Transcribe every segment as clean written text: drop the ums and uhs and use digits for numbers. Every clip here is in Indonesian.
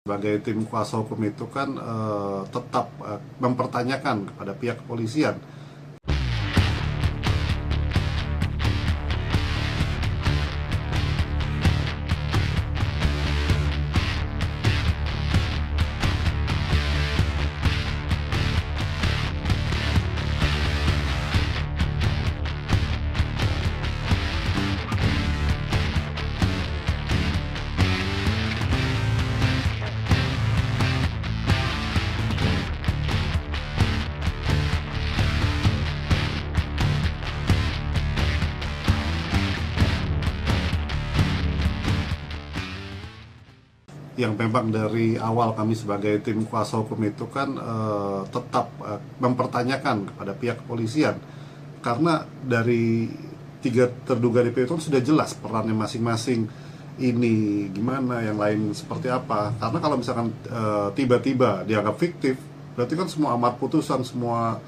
Sebagai tim kuasa hukum itu kan tetap mempertanyakan kepada pihak kepolisian. Yang memang dari awal kami sebagai tim kuasa hukum itu kan tetap mempertanyakan kepada pihak kepolisian, karena dari 3 terduga DPO itu sudah jelas perannya masing-masing, ini gimana, yang lain seperti apa. Karena kalau misalkan tiba-tiba dianggap fiktif, berarti kan semua amar putusan, semua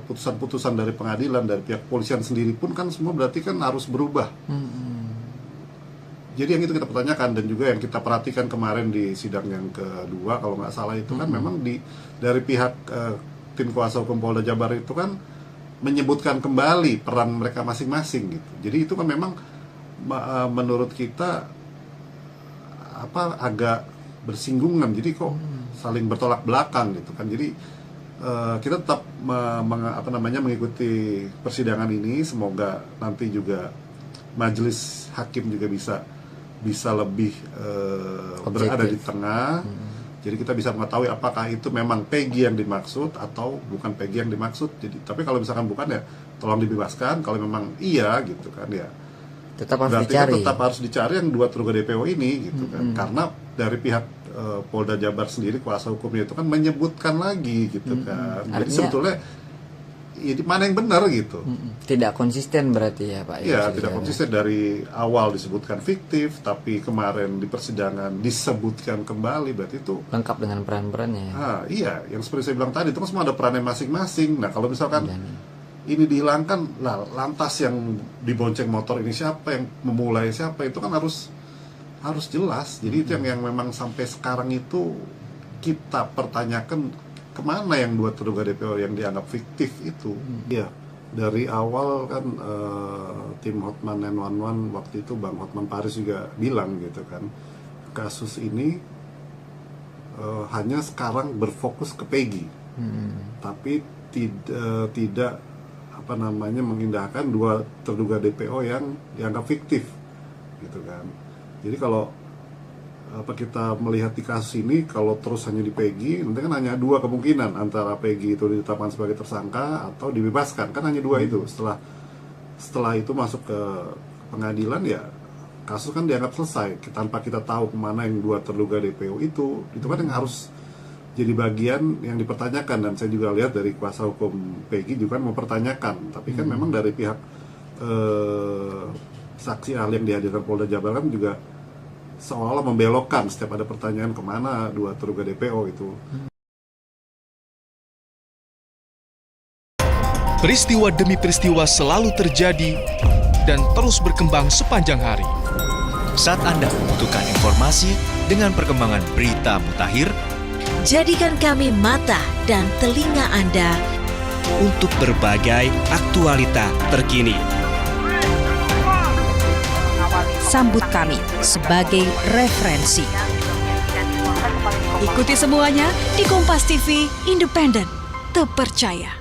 putusan-putusan dari pengadilan, dari pihak kepolisian sendiri pun kan semua berarti kan harus berubah. Jadi yang itu kita pertanyakan, dan juga yang kita perhatikan kemarin di sidang yang kedua kalau nggak salah itu kan memang dari pihak tim kuasa hukum Polda Jabar itu kan menyebutkan kembali peran mereka masing-masing gitu. Jadi itu kan memang menurut kita agak bersinggungan, jadi kok saling bertolak belakang gitu kan. Jadi kita tetap mengikuti persidangan ini, semoga nanti juga majelis hakim juga bisa lebih berada di tengah. Jadi kita bisa mengetahui apakah itu memang Peggy yang dimaksud atau bukan Peggy yang dimaksud. Jadi tapi kalau misalkan bukan, ya tolong dibebaskan. Kalau memang iya gitu kan, ya tetap harus berarti dicari. Tetap harus dicari yang 2 terduga DPO ini gitu kan. Karena dari pihak Polda Jabar sendiri, kuasa hukumnya itu kan menyebutkan lagi gitu kan. Jadi sebetulnya ini mana yang benar gitu. Tidak konsisten berarti ya Pak? Iya, tidak konsisten. Dari awal disebutkan fiktif, tapi kemarin di persidangan disebutkan kembali, berarti itu lengkap dengan peran-perannya. Iya, yang seperti saya bilang tadi itu kan semua ada perannya masing-masing. Nah kalau misalkan ini dihilangkan, lantas yang dibonceng motor ini siapa, yang memulai siapa, itu kan harus jelas. Jadi itu yang memang sampai sekarang itu kita pertanyakan, kemana yang 2 terduga DPO yang dianggap fiktif itu. Iya, dari awal kan tim Hotman 911 waktu itu Bang Hotman Paris juga bilang gitu kan, kasus ini hanya sekarang berfokus ke Peggy, tapi tidak mengindahkan 2 terduga DPO yang dianggap fiktif gitu kan. Jadi kalau kita melihat di kasus ini, kalau terus hanya di Peggy, nanti kan hanya 2 kemungkinan, antara Peggy itu ditetapkan sebagai tersangka atau dibebaskan, kan hanya 2 itu. Setelah itu masuk ke pengadilan, ya kasus kan dianggap selesai tanpa kita tahu kemana yang 2 terduga DPO itu kan yang harus jadi bagian yang dipertanyakan. Dan saya juga lihat dari kuasa hukum Peggy juga mempertanyakan, tapi kan memang dari pihak saksi ahli yang dihadirkan Polda Jabar kan juga seolah-olah membelokkan setiap ada pertanyaan kemana 2 terduga DPO itu. Peristiwa demi peristiwa selalu terjadi dan terus berkembang sepanjang hari. Saat Anda membutuhkan informasi dengan perkembangan berita mutakhir, jadikan kami mata dan telinga Anda untuk berbagai aktualita terkini. Sambut kami sebagai referensi. Ikuti semuanya di Kompas TV, independen, terpercaya.